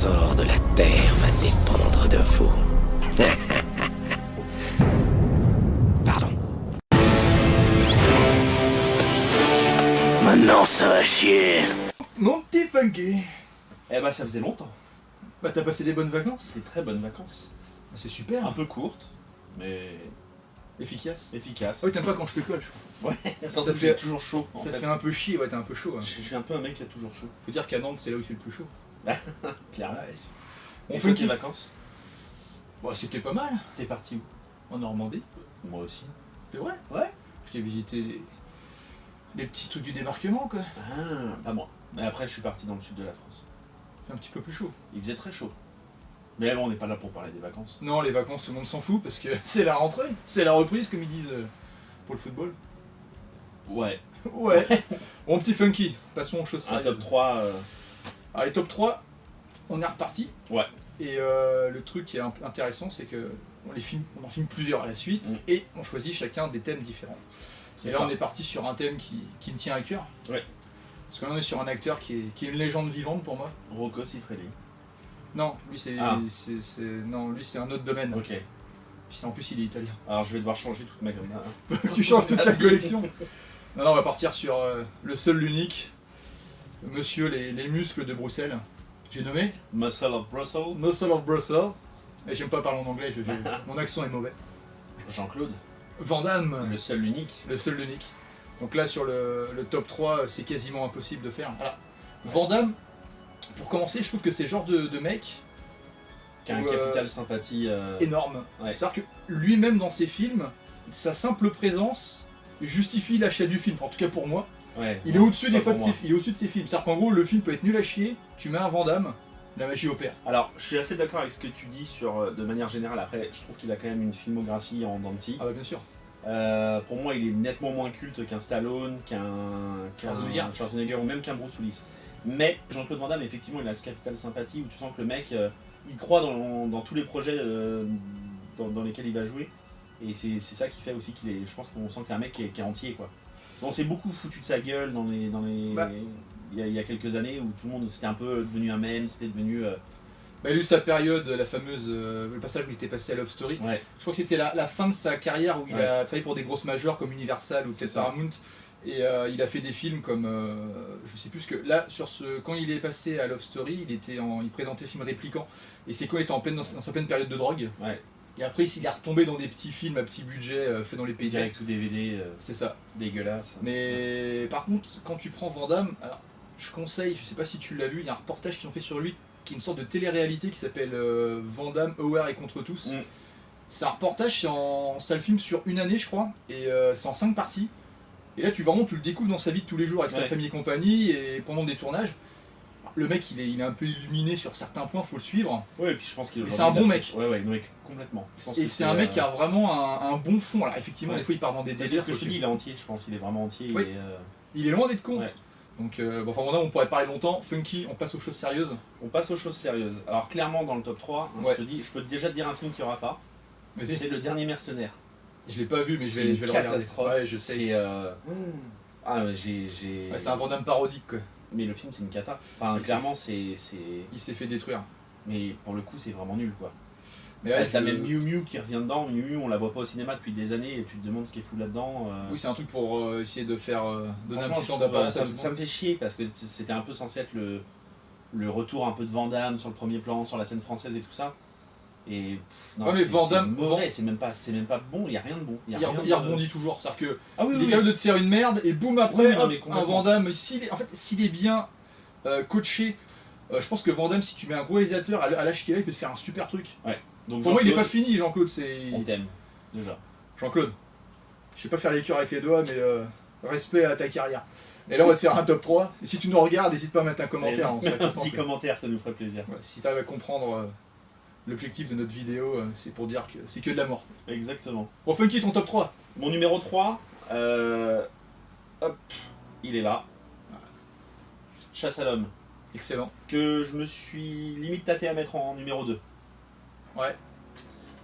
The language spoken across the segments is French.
sort de la Terre va dépendre de vous. Pardon. Maintenant, ça va chier. Mon petit Funky. Eh bah ça faisait longtemps. Bah t'as passé des bonnes vacances? C'est très bonnes vacances. C'est super. Un peu courtes, mais Efficace. efficaces. Ah oui, t'aimes pas quand je te colle, je crois. Ouais, Ça surtout que fait- j'ai toujours chaud. Ça te fait un peu chier, ouais, t'es un peu chaud. Hein. Je suis un peu un mec qui a toujours chaud. Faut dire qu'à Nantes, c'est là où il fait le plus chaud. Clairement. Ouais, On on fait fait tes vacances. Bon, c'était pas mal. T'es parti où? En Normandie. Moi aussi. C'est vrai? Ouais. Je t'ai visité les petits trucs du débarquement, quoi. Ah, pas moi. Mais après, je suis parti dans le sud de la France. C'est un petit peu plus chaud. Il faisait très chaud. Mais bon, on n'est pas là pour parler des vacances. Non, les vacances, tout le monde s'en fout parce que c'est la rentrée. C'est la reprise, comme ils disent pour le football. Ouais. Ouais. Bon, petit Funky, passons aux choses Un sérieuses. top 3. Allez, top 3, on est reparti. Ouais. Et le truc qui est intéressant, c'est que on en filme plusieurs à la suite et on choisit chacun des thèmes différents. Et là, ça. on est parti sur un thème qui me tient à cœur. Ouais. Parce que là, on est sur un acteur qui est une légende vivante pour moi. Rocco Siffredi. Non, lui, c'est non, lui, c'est un autre domaine. Ok. Puis en plus, il est italien. Alors je vais devoir changer toute ma gamme. Tu changes toute ta collection. Non, on va partir sur le seul, l'unique, monsieur les muscles de Bruxelles. J'ai nommé Muscle of Brussels. Muscle of Brussels. Et j'aime pas parler en anglais, mon accent est mauvais. Jean-Claude. Van Damme, Le seul, l'unique. le seul, l'unique. Donc là, sur le top 3, c'est quasiment impossible de faire. Alors, Van Damme, pour commencer, je trouve que c'est le genre de mec Qui a un Ou, capital sympathie. énorme. Ouais. C'est-à-dire que lui-même, dans ses films, sa simple présence justifie l'achat du film. En tout cas pour moi. Ouais. Il est au-dessus des Pas fois de pour moi. il est au-dessus de ses films. C'est-à-dire qu'en gros, le film peut être nul à chier, tu mets un Van Damme, la magie opère. Alors, je suis assez d'accord avec ce que tu dis de manière générale. Après, je trouve qu'il a quand même une filmographie en dents de scie. Ah bah bien sûr. Pour moi, il est nettement moins culte qu'un Stallone, Schwarzenegger ou même qu'un Bruce Willis. Mais Jean-Claude Van Damme, effectivement, il a ce capital sympathie où tu sens que le mec, il croit dans tous les projets dans lesquels il va jouer. Et c'est ça qui fait aussi qu'il est. Je pense qu'on sent que c'est un mec qui est entier, quoi. On s'est beaucoup foutu de sa gueule Bah. il y a quelques années où tout le monde c'était un peu devenu un mème, c'était devenu. Bah, il a eu sa période, la fameuse, le passage où il était passé à Love Story. Ouais. Je crois que c'était la fin de sa carrière où il Ouais. a travaillé pour des grosses majors comme Universal ou C'est peut-être ça. Paramount. Et il a fait des films comme, je sais plus ce que, là, quand il est passé à Love Story, il présentait le film Répliquant. Et c'est quand il était dans sa pleine période de drogue. Ouais. Et après, il est retombé dans des petits films à petit budget faits dans les pays de Direct l'Est. ou DVD, C'est ça. dégueulasse. Mais par contre, quand tu prends Van Damme, alors, je conseille, je sais pas si tu l'as vu, il y a un reportage qu'ils ont fait sur lui, qui est une sorte de télé-réalité qui s'appelle Van Damme, Aware et contre tous. C'est un reportage, ça le filme sur une année, je crois, et c'est en 5 parties. Et là, tu le découvres dans sa vie de tous les jours avec sa Ouais. famille et compagnie, et pendant des tournages. Le mec, il est un peu illuminé sur certains points, faut le suivre. Ouais, et puis je pense qu'il est C'est un bon mec. Ouais, non, mais complètement. Je pense Et que c'est un mec qui a vraiment un bon fond. Alors effectivement, Ouais. des fois, il part dans des C'est délires. ce que je te dis, il est entier, je pense, il est vraiment entier. Oui. Il est loin d'être con. Ouais. Donc, enfin, Van Damme, on pourrait parler longtemps. Funky, on passe aux choses sérieuses. On passe aux choses sérieuses. Alors clairement dans le top 3, hein, Ouais. je peux déjà te dire un film qu'il n'y aura pas. Vas-y. C'est Le Dernier Mercenaire. Je l'ai pas vu, mais je C'est vais une le regarder. catastrophe. Ouais, je sais. C'est ah j'ai Ouais, c'est un Van Damme parodique, quoi. mais le film c'est une cata. Enfin Oui, clairement c'est Il s'est fait détruire. mais pour le coup c'est vraiment nul quoi. Mais ouais, T'as même Miu Miu qui revient dedans. Miu Miu on la voit pas au cinéma depuis des années et tu te demandes ce qu'il fout là-dedans. Oui, c'est un truc pour essayer de faire donner un Franchement, petit je temps trouve, d'apparence. ça me fait chier parce que c'était un peu censé être le retour un peu de Van Damme sur le premier plan, sur la scène française et tout ça. Et non, Ouais, mais c'est Van Damme- mauvais, c'est même pas bon, il y a rien de bon. Il rien rebondit toujours. C'est-à-dire que Ah oui, il est oui, capable de te faire une merde et boum après, Oui, non, hop, mais un complètement. Van Damme. En fait, s'il est bien coaché, je pense que Van Damme, si tu mets un gros réalisateur à l'âge qu'il a, il peut te faire un super truc. Donc Pour moi, il est pas Jean-Claude, fini, Jean-Claude. C'est on t'aime déjà. Jean-Claude. Je sais pas faire les cœurs avec les doigts, mais respect à ta carrière. Et là, on va te faire un top 3. Et si tu nous regardes, n'hésite pas à mettre un commentaire. On serait Un content petit que- commentaire, ça nous ferait plaisir. Ouais, si tu arrives à comprendre l'objectif de notre vidéo, c'est pour dire que c'est que de la mort. Exactement. Bon, Funky, ton top 3. Mon numéro 3, hop, il est là. Chasse à l'homme, Excellent. que je me suis limite tâté à mettre en numéro 2. Ouais.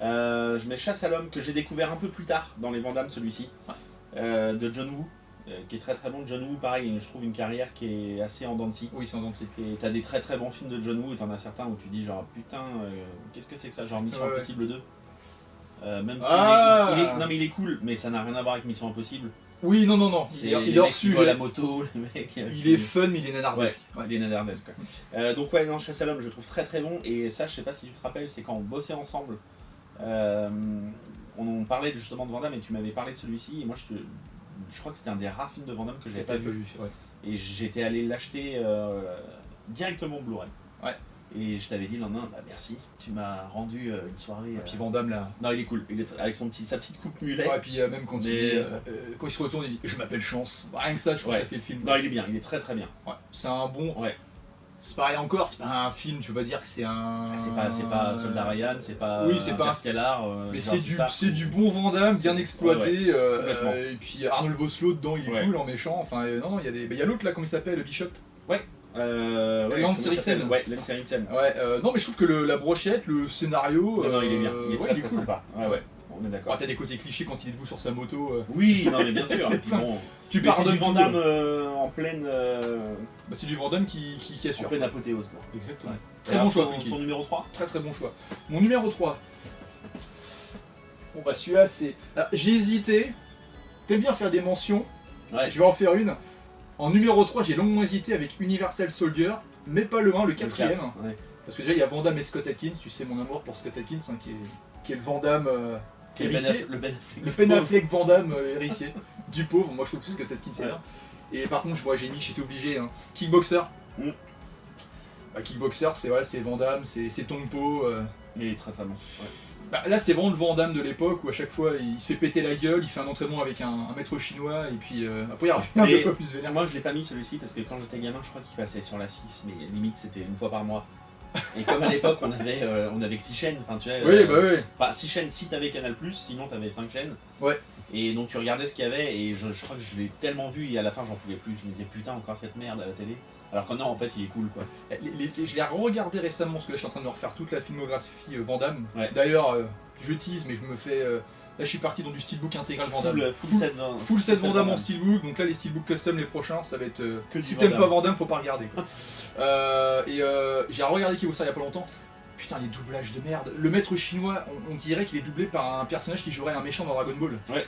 Je mets Chasse à l'homme, que j'ai découvert un peu plus tard dans les Van Damme, celui-ci, de John Woo, qui est très très bon. John Woo, pareil, je trouve une carrière qui est assez en dents de scie. Oui, c'est en dents de scie. Et t'as des très très bons films de John Woo, et t'en as certains où tu dis genre putain, qu'est-ce que c'est que ça, genre Mission Impossible 2. Même si non mais il est cool, mais ça n'a rien à voir avec Mission Impossible. Oui, non, il est hors sujet. La moto, le mec. Il est fun, mais il est nanardesque. Ouais, il est nanardesque. Donc ouais, non, Chasse à l'homme, je trouve très très bon. Et ça, je sais pas si tu te rappelles, c'est quand on bossait ensemble. On parlait justement de Van Damme et tu m'avais parlé de celui-ci. Et moi, je crois que c'était un des rares films de Van Damme que j'avais pas vu. Ouais. Et j'étais allé l'acheter directement Blu-ray. Ouais. Et je t'avais dit le lendemain, bah merci, tu m'as rendu une soirée. Et puis Van Damme là. Non, il est cool, il est avec sa petite coupe mulet. Ouais, et puis même quand il se retourne, il dit je m'appelle Chance. Rien que ça, je trouve que ça fait le film. Non, il est bien, il est très très bien. Ouais. C'est un bon. Ouais. C'est pareil encore, c'est pas un film, tu peux pas dire que c'est un. C'est pas Soldat Ryan, c'est pas. Oui, c'est pas Interstellar. Mais c'est du bon Van Damme, bien exploité. Et puis Arnold Vosloo dedans, il est cool en méchant. Enfin, non, il y a l'autre là, comment il s'appelle, Bishop. Ouais. Lance Henriksen. Ouais, Lance Henriksen. Ouais, non, mais je trouve que la brochette, le scénario. Non, il est bien. Il est très cool. sympa. Ouais. On est d'accord. T'as des côtés clichés quand il est debout sur sa moto. Oui, non, mais bien sûr. Et puis bon. Tu pardonnes Van Damme en pleine. Bah, c'est du Van Damme qui assure. En pleine apothéose, quoi. Exactement. Ouais. Très bon choix, Funky. Ton numéro 3 ? Très très bon choix. Mon numéro 3. Bon bah celui-là c'est... Alors, j'ai hésité. T'aimes bien faire des mentions. Ouais. Je vais en faire une. En numéro 3, j'ai longuement hésité avec Universal Soldier, mais pas le 1, le 4ème. Ouais. Parce que déjà il y a Van Damme et Scott Adkins, tu sais mon amour pour Scott Adkins, hein, qui est le Van Damme héritier. Le Ben Affleck Van Damme héritier. Du pauvre, moi je trouve que Scott Adkins c'est bien. Et par contre, moi j'étais obligé. Hein. Kickboxer. Bah, Kickboxer, c'est Van Damme, c'est Tongpo. Il est très très bon. Ouais. Bah, là, c'est vraiment le Van Damme de l'époque où à chaque fois il se fait péter la gueule, il fait un entraînement avec un maître chinois et puis après il revient 2 fois plus vénère. Moi je l'ai pas mis celui-ci parce que quand j'étais gamin, je crois qu'il passait sur la 6, mais limite c'était une fois par mois. Et comme à l'époque on avait que 6 chaînes, enfin tu vois. Oui, bah oui. Enfin 6 chaînes si t'avais Canal+, sinon t'avais 5 chaînes. Ouais. Et donc tu regardais ce qu'il y avait et je crois que je l'ai tellement vu et à la fin j'en pouvais plus. Je me disais putain encore cette merde à la télé. Alors que non, en fait il est cool quoi. Je l'ai regardé récemment parce que là je suis en train de refaire toute la filmographie Van Damme. Ouais. D'ailleurs, je tease mais je me fais... Là je suis parti dans du steelbook intégral Van Damme. Full set Van Damme en steelbook, donc là les steelbooks custom les prochains ça va être... que si t'aimes pas Van Damme, faut pas regarder quoi. J'ai regardé Kickboxer il y a pas longtemps. Putain les doublages de merde. Le maître chinois, on dirait qu'il est doublé par un personnage qui jouerait un méchant dans Dragon Ball. Ouais.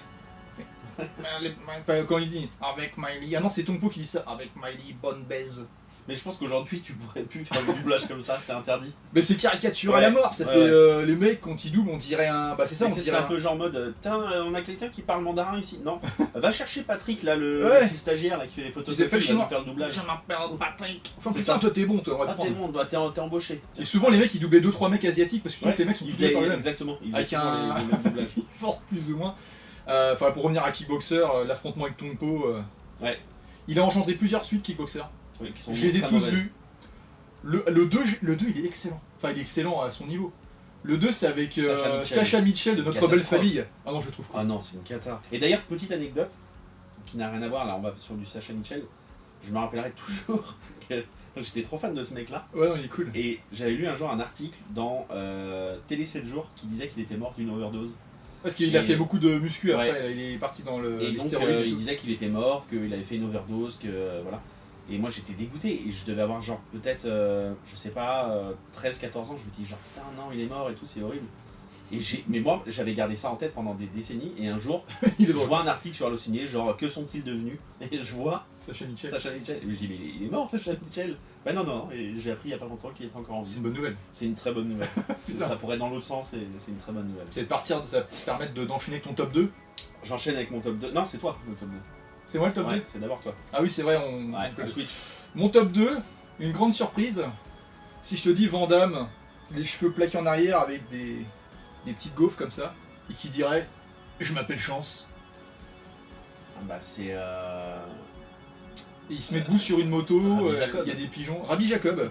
Quand il dit avec Miley, ah non c'est Tongpo qui dit ça, avec Miley bonne baise. Mais je pense qu'aujourd'hui tu pourrais plus faire du doublage comme ça, c'est interdit. Mais c'est caricature à la mort, ça fait les mecs quand ils doublent on dirait un... Bah c'est ça, on dirait un peu genre mode, on a quelqu'un qui parle mandarin ici, non. Va chercher Patrick là, le petit stagiaire là qui fait des photos de film, va faire le doublage. Je m'appelle Patrick. Enfin putain toi t'es bon toi, on va te prendre. T'es bon, t'es embauché. Et souvent les mecs ils doublaient 2-3 mecs asiatiques parce que souvent les mecs sont tous par eux-mêmes. Exactement, avec un doublage. Ils forcent plus ou moins. Enfin pour revenir à Kickboxer, l'affrontement avec Tongpo, il a engendré plusieurs suites Kickboxer. Oui, qui sont je les ai tous vus. Le 2 il est excellent. Enfin il est excellent à son niveau. Le 2 c'est avec Sacha Mitchell de Notre Belle Famille. Ah non je trouve quoi. Ah non c'est une cata. Et d'ailleurs petite anecdote qui n'a rien à voir, là on va sur du Sacha Mitchell. Je me rappellerai toujours que j'étais trop fan de ce mec là. Ouais non il est cool. Et j'avais lu un jour un article dans Télé 7 jours qui disait qu'il était mort d'une overdose. Parce qu'il a fait beaucoup de muscu après, il est parti dans les stéroïdes. Il disait qu'il était mort, qu'il avait fait une overdose, que voilà. Et moi j'étais dégoûté et je devais avoir genre peut-être, je sais pas, 13-14 ans, je me dis genre putain non il est mort et tout, c'est horrible. Mais moi j'avais gardé ça en tête pendant des décennies et un jour je vois un article sur Allociné genre que sont-ils devenus et je vois Sacha Mitchell. Et je dis mais il est mort Sacha Mitchell. Bah non, et j'ai appris il y a pas longtemps qu'il était encore en vie. C'est une bonne nouvelle. C'est une très bonne nouvelle. Ça pourrait être dans l'autre sens et c'est une très bonne nouvelle. Ça va te permettre d'enchaîner ton top 2. J'enchaîne avec mon top 2. Non c'est toi le top 2. C'est moi le top 2 c'est d'abord toi. Ah oui c'est vrai, on switch. Mon top 2, une grande surprise. Si je te dis Van Damme, les cheveux plaqués en arrière avec des petites gaufres comme ça, et qui dirait je m'appelle Chance. Ah bah c'est Et il se met debout sur une moto, il y a des pigeons. Rabbi Jacob.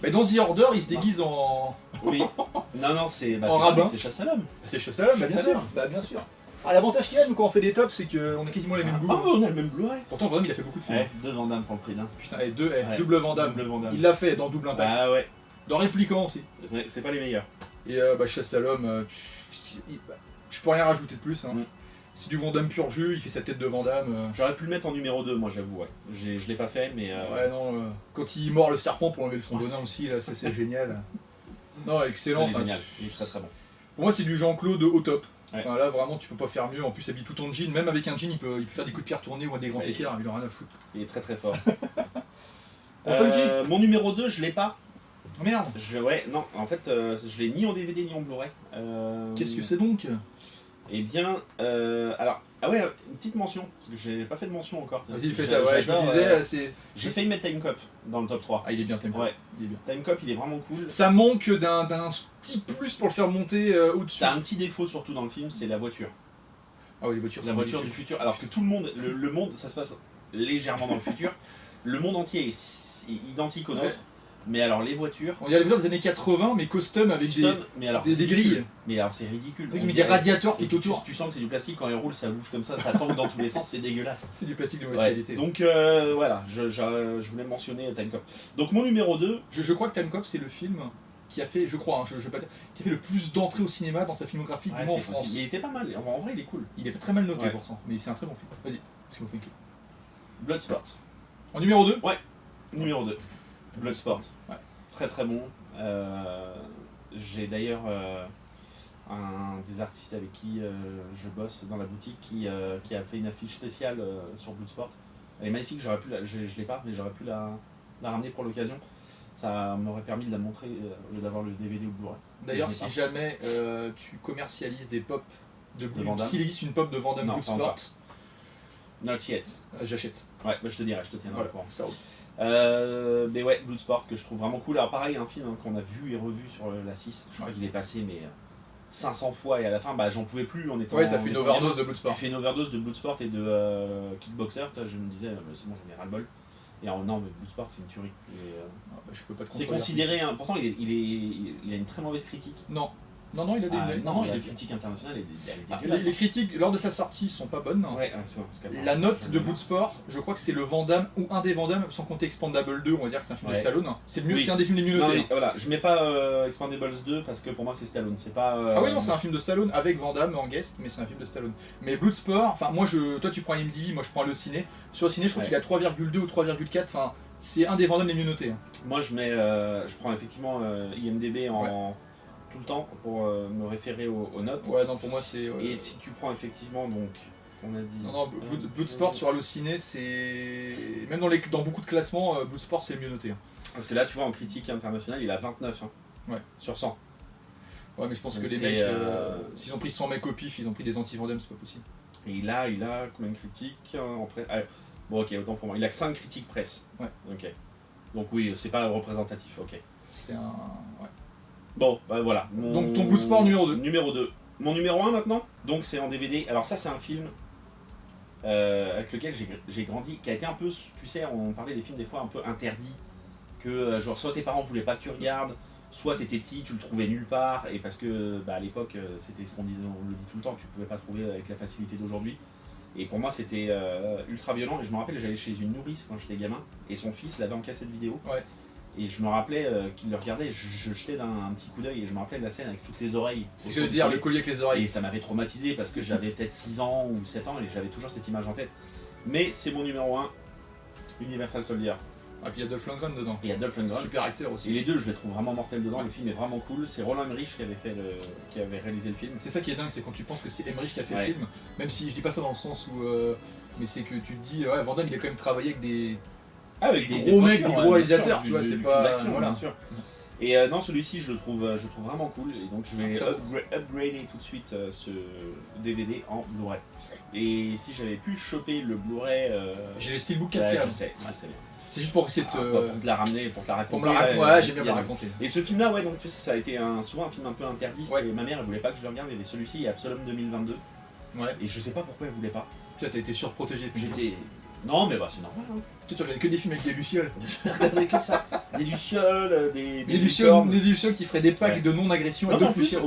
Mais dans The Order, il se déguise en... Oui. Non, c'est rabbin. C'est Chasse à l'homme. C'est Chasse à l'homme, bien sûr. Bah bien sûr. Ah, l'avantage qu'il y a, nous, quand on fait des tops, c'est qu'on a quasiment les mêmes goûts. Ah, on a le même Blu-ray. Pourtant, Van Damme, il a fait beaucoup de films. Deux Van Damme pour le prix d'un. Putain, double Van Damme. Il l'a fait dans Double Impact. Ah ouais. Dans Répliquant aussi. C'est pas les meilleurs. Et Chasse à l'homme, je peux rien rajouter de plus. Hein. C'est du Van Damme pur jus, il fait sa tête de Van Damme. J'aurais pu le mettre en numéro 2, moi j'avoue, ouais. Je l'ai pas fait, mais... Ouais, non, quand il mord le serpent pour enlever son venin aussi, là, c'est génial. Non, excellent. Il est génial, il est très très bon. Pour moi, c'est du Jean-Claude au top. Ouais. Enfin, là, vraiment, tu peux pas faire mieux. En plus, il habille tout en jean. Même avec un jean, il peut faire des coups de pierre tournés ou des grands écarts. Il en a rien à foutre. Il est très très fort. Funky. Mon numéro 2, je l'ai pas. Oh, merde. Ouais, non, en fait, je l'ai ni en DVD ni en Blu-ray. Qu'est-ce que c'est donc? Eh bien, alors, ah ouais, une petite mention, parce que j'ai pas fait de mention encore. Vas-y, fais ta. Ouais, je me disais, c'est. J'ai failli mettre Time Cop dans le top 3. Ah, il est bien, Time Cop. Ouais. Il est bien. Time Cop, il est vraiment cool. Ça manque d'un petit plus pour le faire monter au-dessus. Ça a un petit défaut surtout dans le film, c'est la voiture. Ah oui, les voitures. La voiture du futur, alors que tout le monde, le monde, ça se passe légèrement dans le futur. Le monde entier est identique au nôtre. Mais alors les voitures... On dirait les voitures des années 80, mais custom avec mais alors, des grilles. Mais alors c'est ridicule. Oui, mais des radiateurs tout autour. Tu sens que c'est du plastique, quand il roule, ça bouge comme ça tangue dans tous les sens, c'est dégueulasse. C'est du plastique de mauvaise qualité. Donc voilà, je voulais mentionner Time Cop. Donc mon numéro 2... Je crois que Time Cop, c'est le film qui a fait, je crois, je vais pas dire, qui a fait le plus d'entrées au cinéma dans sa filmographie, du moins en France. Mais il était pas mal, en vrai il est cool. Il est très mal noté pourtant, mais c'est un très bon film. Vas-y, c'est mon film. Bloodsport. En numéro 2 ? Ouais, numéro 2. Bloodsport. Ouais. Très très bon. J'ai d'ailleurs un des artistes avec qui je bosse dans la boutique qui a fait une affiche spéciale sur Bloodsport. Elle est magnifique, je l'ai pas, mais j'aurais pu la ramener pour l'occasion. Ça m'aurait permis de la montrer au lieu d'avoir le DVD ou le Blu-ray. D'ailleurs, si jamais tu commercialises des pop de Van Damme, s'il existe une pop de Van Damme Bloodsport, not yet. J'achète. Ouais, bah, je te dirai, je te tiendrai au courant. Ça roule. Mais ouais, Bloodsport que je trouve vraiment cool. Alors pareil, un film qu'on a vu et revu sur la 6, je crois qu'il est passé mais 500 fois et à la fin bah j'en pouvais plus en étant... Ouais, t'as fait une overdose de Bloodsport. Tu fais une overdose de Bloodsport et de Kickboxer, je me disais c'est bon j'en ai ras le bol. Et alors non mais Bloodsport c'est une tuerie. Je peux pas te c'est considéré, pourtant il a une très mauvaise critique. Non, il a des... la critique internationale elle est dégueulasse. Les critiques lors de sa sortie sont pas bonnes. Ouais, la note de Bloodsport, je crois que c'est le Van Damme ou un des Van Damme, sans compter Expandable 2, on va dire que c'est un film de Stallone. C'est mieux, c'est un des films les mieux notés. Voilà, je mets pas Expandables 2 parce que pour moi c'est Stallone, c'est pas... Ah oui non, c'est un film de Stallone avec Van Damme en guest, mais c'est un film de Stallone. Mais Bloodsport, enfin moi toi tu prends IMDb, moi je prends Allociné. Sur Allociné je crois qu'il a 3,2 ou 3,4, enfin c'est un des Van Damme les mieux notés. Moi je prends effectivement IMDb en... tout le temps pour me référer aux notes. Ouais, non, pour moi c'est... Et si tu prends effectivement, donc, on a dit... Non, Bloodsport sur Allociné, c'est... Même dans beaucoup de classements, Bloodsport c'est le mieux noté. Parce que là, tu vois, en critique internationale, il a 29 sur 100. Ouais, mais je pense que les mecs, s'ils ont pris 100 mecs au pif, ils ont pris des anti-Van Damme, c'est pas possible. Et là, il a combien de critiques en presse? Bon, ok, autant pour moi. Il a que 5 critiques presse. Ouais. Ok. Donc oui, c'est pas représentatif, ok. C'est un... Ouais. Bon, bah voilà. Donc ton Bloodsport numéro 2. Numéro 2. Mon numéro 1 maintenant, donc c'est en DVD. Alors ça c'est un film avec lequel j'ai grandi, qui a été un peu, tu sais, on parlait des films des fois un peu interdits, que genre soit tes parents voulaient pas que tu regardes, soit t'étais petit, tu le trouvais nulle part, et parce que bah, à l'époque c'était ce qu'on disait, on le dit tout le temps, que tu pouvais pas trouver avec la facilité d'aujourd'hui. Et pour moi c'était ultra violent, et je me rappelle j'allais chez une nourrice quand j'étais gamin, et son fils l'avait en cassette vidéo. Ouais. Et je me rappelais qu'il le regardait, je jetais un petit coup d'œil et je me rappelais de la scène avec toutes les oreilles. C'est ce que veut dire le collier avec les oreilles. Et ça m'avait traumatisé parce que j'avais peut-être 6 ans ou 7 ans et j'avais toujours cette image en tête. Mais c'est mon numéro 1, Universal Soldier. Ah, puis il y a Dolph Lundgren dedans. Et il y a Dolph Lundgren. Super acteur aussi. Et les deux, je les trouve vraiment mortels dedans. Le film est vraiment cool. C'est Roland Emmerich qui avait réalisé le film. C'est ça qui est dingue, c'est quand tu penses que c'est Emmerich qui a fait le film. Même si je dis pas ça dans le sens où. Mais c'est que tu te dis, ouais, Van Damme il a quand même travaillé avec des. Ah, avec des gros mecs, des gros réalisateurs, tu vois, c'est pas. Voilà. Bien sûr. Et non, celui-ci, je le trouve vraiment cool. Et donc, je vais upgrader tout de suite ce DVD en Blu-ray. Et si j'avais pu choper le Blu-ray. J'ai le Steelbook 4K. Je sais bien. C'est juste pour essayer de pour te la ramener, pour te la raconter. Pour me la raconter, ouais, j'aime bien la raconter. Et ce film-là, ouais, donc tu sais, ça a été souvent un film un peu interdit. Ouais. Ma mère, elle voulait pas que je le regarde. Il y avait celui-ci, Absolum 2022. Ouais. Et je sais pas pourquoi elle voulait pas. Tu vois, t'as été surprotégé. J'étais. Non, mais bah c'est normal. Hein. Tu regardais que des films avec des lucioles. Je regardais que ça. Des lucioles, des lucioles qui feraient des packs de non-agression et d'autres lucioles.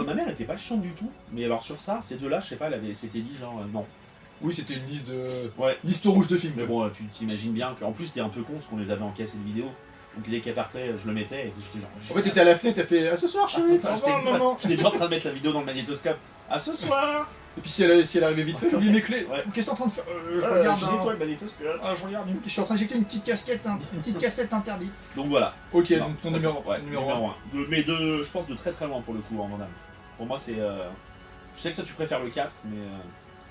Ma mère était pas chiante du tout. Mais alors sur ça, ces deux-là, je sais pas, elle s'était dit genre non. Oui, c'était une liste de. Ouais. Liste rouge de films. Mais bon, tu t'imagines bien qu'en plus c'était un peu con parce qu'on les avait en cassette vidéo. Donc dès qu'elle partait, je le mettais et j'étais genre... En fait, t'étais à la fenêtre, t'as fait « À ce soir, chérie, c'est ça, au revoir, maman !» j'étais déjà en train de mettre la vidéo dans le magnétoscope. À ce soir. Et puis si elle arrivait vite fait, j'ai oublié mes clés. Ouais. Qu'est-ce que t'es en train de faire Je regarde. Je nettoie le magnétoscope. Je regarde. Je suis en train d'injecter une petite casquette, une petite cassette interdite. Donc voilà. Ok, Non, donc ton ça, numéro, ouais, numéro 1. Mais je pense de très très loin pour le coup, en Van Damme. Pour moi, c'est... Je sais que toi tu préfères le 4, mais...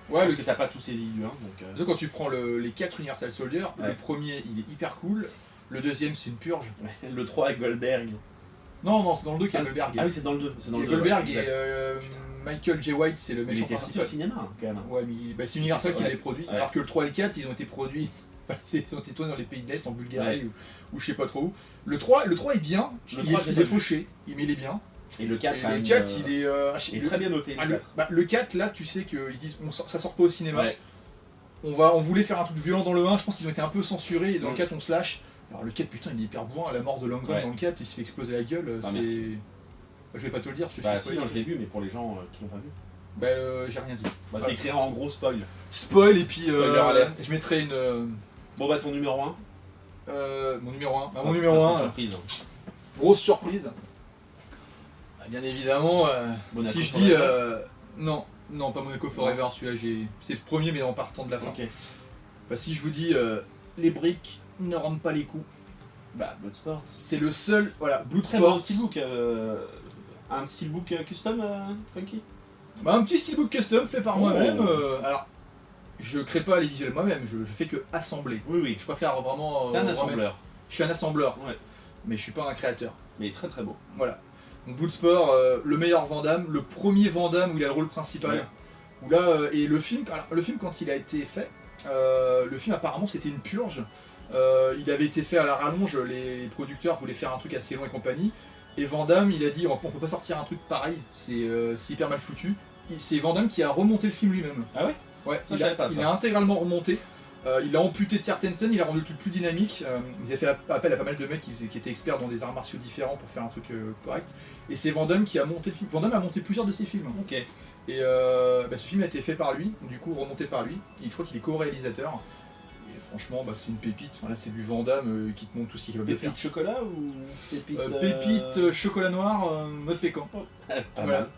Ouais, parce que t'as pas tout saisi du 1, donc... Quand tu prends les 4 Universal Soldier, Ouais. le premier il est hyper cool, le deuxième c'est une purge. Le 3 avec Goldberg. Non, c'est dans le 2 qu'il y a Goldberg. Ah oui, c'est dans le 2. C'est dans Il y le a 2, Goldberg ouais, et exact. Michael J. White, c'est le Mais il méchant était sorti au principal. cinéma, quand même. Ouais, mais c'est Universal qui Ouais. les produit. Ouais. Alors que le 3 et le 4, ils ont été produits. Enfin, ils ont été tournés dans les pays de l'Est, en Bulgarie ou je sais pas trop où. Le 3 est bien, Le il 3, est j'ai pas vu. fauché, mais il est bien. Et le 4, Et quand le même, 4, il est. il est très bien noté, le 4. Le 4, là, tu sais qu'ils disent ça sort pas au cinéma. Ouais. On voulait faire un truc violent dans le 1, je pense qu'ils ont été un peu censurés, et dans le Mm. 4, on se lâche. Alors le 4, putain, il est hyper bourrin, la mort de Langren Ouais. dans le 4, il se fait exploser la gueule. Ah, c'est. merci. Je vais pas te le dire, parce que Bah je suis si, spoilé. je l'ai vu, mais pour les gens qui l'ont pas vu. J'ai rien dit. Bah t'écriras en gros spoil. Spoil, et puis Spoiler alert. je mettrai une. Bon bah ton numéro 1. Mon numéro 1. Mon numéro 1, Surprise. grosse surprise. Bah, bien évidemment, Monaco si je dis. Forever. Non, pas Monaco Forever, celui-là, c'est le premier, mais en partant de la fin. Ok. Bah, si je vous dis les briques ne rendent pas les coups, Bah Bloodsport. c'est le seul. Voilà, Très Bloodsport. bon steelbook. Un steelbook custom, Funky. Bah, un petit steelbook custom fait par Oh. moi-même. Alors, je crée pas les visuels moi-même, je fais que assembler. Oui, oui. Je préfère vraiment. T'es un remettre- assembleur. Je suis un assembleur, Ouais. mais je suis pas un créateur. Mais très très beau. Voilà. Donc Bloodsport, le meilleur Van Damme, le premier Van Damme où il a le rôle principal. Ouais. Où là, et le film quand il a été fait, le film apparemment c'était une purge. Il avait été fait à la rallonge, les producteurs voulaient faire un truc assez long et compagnie. Et Van Damme, il a dit on peut pas sortir un truc pareil, c'est hyper mal foutu. C'est Van Damme qui a remonté le film lui-même. Ah ouais? Ouais, Ça, je savais pas, il ça. a intégralement remonté. Il a amputé de certaines scènes, il a rendu le truc plus dynamique. Ils avaient fait appel à pas mal de mecs qui étaient experts dans des arts martiaux différents pour faire un truc correct. Et c'est Van Damme qui a monté le film. Van Damme a monté plusieurs de ses films. Ok. Et ce film a été fait par lui, du coup remonté par lui. Et je crois qu'il est co-réalisateur. Et franchement, c'est une pépite. Enfin, là, c'est du Van Damme qui te montre tout ce qu'il est capable de faire. Pépite chocolat ou pépite... Pépite chocolat noir, mode pécan. Pas Voilà. mal.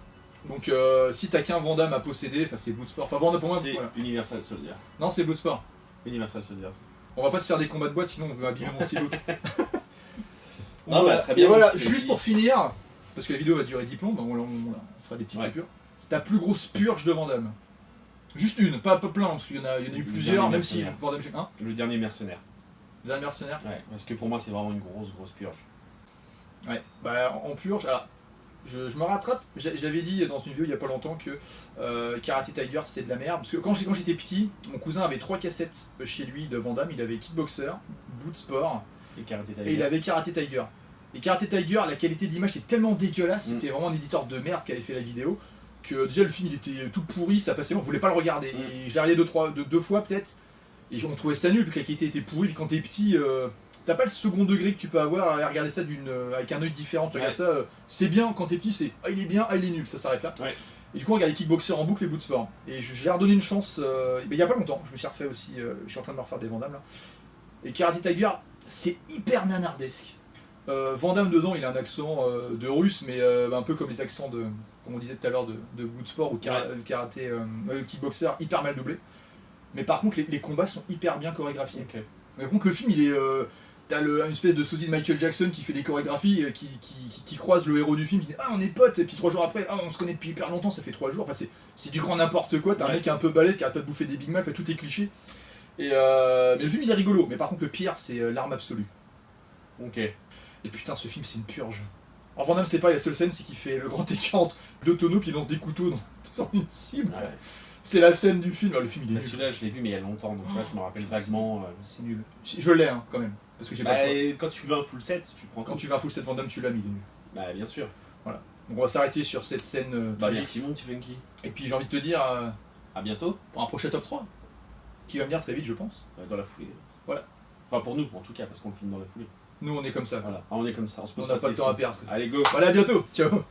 Donc si t'as qu'un Van Damme à posséder, c'est Bloodsport. Enfin Van Damme pour moi, C'est voilà. Universal Soldier. Non, c'est Bloodsport. Universal Soldier. On va pas se faire des combats de boîte, sinon on veut abîmer mon stylo. Non, bah, très bien, Et voilà, donc, juste pour finir, parce que la vidéo va durer 10 plombs, on fera des petites Ouais. coupures. Ta plus grosse purge de Van Damme. Juste une, pas plein, parce qu'il y en a eu Le plusieurs, dernier même si mercenaire. Van Damme, hein, Le dernier mercenaire. dernier mercenaire. Ouais, parce que pour moi c'est vraiment une grosse purge. Ouais, en purge, alors, je me rattrape, j'avais dit dans une vidéo il y a pas longtemps que Karate Tiger c'était de la merde, parce que quand j'étais petit, mon cousin avait 3 cassettes chez lui de Van Damme, il avait Kickboxer, Bloodsport, Et Karate Tiger. et il avait Karate Tiger. Et Karate Tiger, la qualité d'image était tellement dégueulasse, Mm. c'était vraiment un éditeur de merde qui avait fait la vidéo, que déjà le film il était tout pourri, ça passait, on voulait pas le regarder. Et je l'ai regardé deux fois peut-être, et on trouvait ça nul vu que la qualité était pourrie, puis quand t'es petit, t'as pas le second degré que tu peux avoir à regarder ça avec un œil différent, tu regardes ça, c'est bien, quand t'es petit c'est ah il est bien, ah il est nul, ça s'arrête là. Ouais. Et du coup on regardait Kickboxer en boucle et Bloodsport. Et j'ai redonné une chance, il y a pas longtemps, je me suis refait aussi, je suis en train de me refaire des Van Damme là. Et Karate Tiger, c'est hyper nanardesque. Van Damme dedans, il a un accent de russe, mais un peu comme les accents de, comme on disait tout à l'heure, de Bloodsport ou karaté, Kickboxer, hyper mal doublé. Mais par contre, les combats sont hyper bien chorégraphiés. Ok. Mais par contre, le film, il est, t'as une espèce de sosie de Michael Jackson qui fait des chorégraphies, qui croise le héros du film, qui dit ah on est potes, et puis 3 jours après, ah on se connaît depuis hyper longtemps, ça fait 3 jours. Enfin c'est du grand n'importe quoi. T'as un mec qui est un peu balèze, qui arrête pas de bouffer des Big Mac, fait tout est cliché. Et mais le film il est rigolo. Mais par contre le pire c'est l'arme absolue. Ok. Et putain, ce film, c'est une purge. En Van Damme, c'est pas la seule scène, c'est qu'il fait le grand écart entre 2 tonneaux, puis il lance des couteaux dans une cible. Ouais. C'est la scène du film. Ah, le film, il est Bah, nul. celui-là je l'ai vu mais il y a longtemps, donc là je me rappelle putain, vaguement. C'est nul. Je l'ai, hein, quand même. Parce que j'ai pas le choix. et quand tu veux un full set, tu prends Quand tout. tu vas à full set Van Damme, tu l'as mis, il est nul. Bah bien sûr. Donc on va s'arrêter sur cette scène. Bah tragique. merci mon petit Funky. Et puis j'ai envie de te dire, À bientôt. pour un prochain top 3, qui va venir très vite, je pense. Dans la foulée. Voilà. Enfin pour nous en tout cas, parce qu'on le filme dans la foulée. Nous, on est comme ça. Voilà. Ah, on est comme ça, on se pose On n'a de pas le temps à questions. perdre. Allez go. Voilà, à bientôt. Ciao.